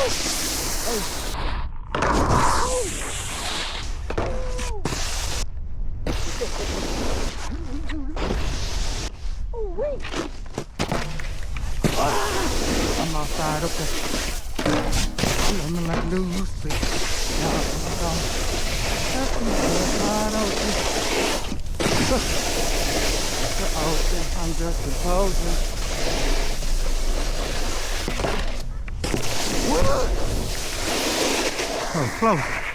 I'm outside, okay. I'm like loose, but now I'm I'm just supposing. So close.